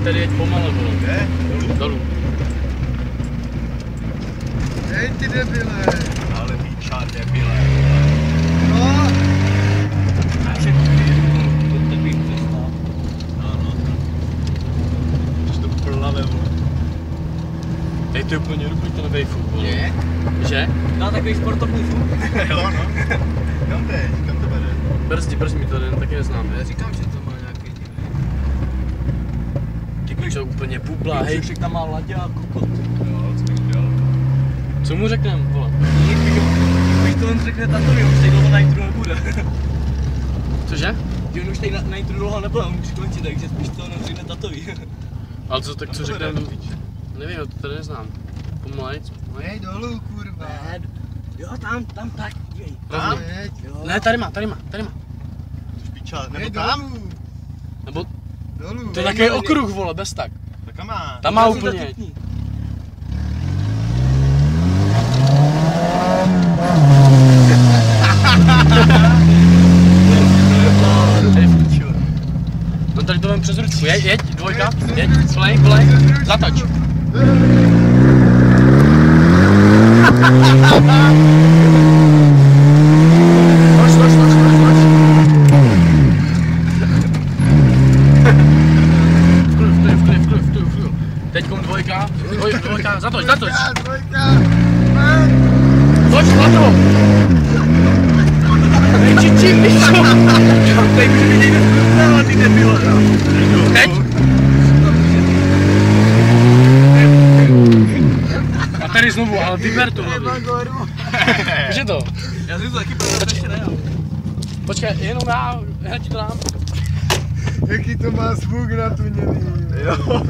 tady jeď pomalu, vole. Kde? Dolů. Hej ty debile. Ale píča debile. No. Teď to je úplně ten vejfuk, vole. Je? Že? Dá takový sportovní fuk. Jo, no. Kam teď? Kam to vede? Brzdi mi to taky neznám. Já říkám, že to má nějaký divný. Ty pičo, úplně bubla, hej. Však tam má ladě a kokot. Jo, co bych dělal? Co mu řeknem, vole? Když to on řekne tatovi, už tady dlouho na intru nebude. Cože? On už tady na intru dlouho nebude, on už končí, takže spíš to on řekne tatovi. Ale co, tak co řeknem? Nevím, já to tady neznám. Pomalejc. Hej dolů, kurva. Jo, tam tak, dívej. Tam? Ne, tady má. Píča, Hej nebo tam? dolů. Nebo Dolů. to je takový okruh, vole, bez tak. Tak kam má? Tam má úplně. No tady to vem přes ručku, jeď, dvojka, jeď, play, zatoč. Toč. V klidu. Teďkom dvojka, zatoč. Dvojka. Toč, hladro. Nejčičí, pičo. Teď už mi někde zprostával, ty debile. Teď. A tady znovu, ale vyber to hlavně. Víš je to? Já jsem to taky ještě nejel. Počkej, jenom já hned ti to dám. Jaký to má zvuk natuněný. Jo.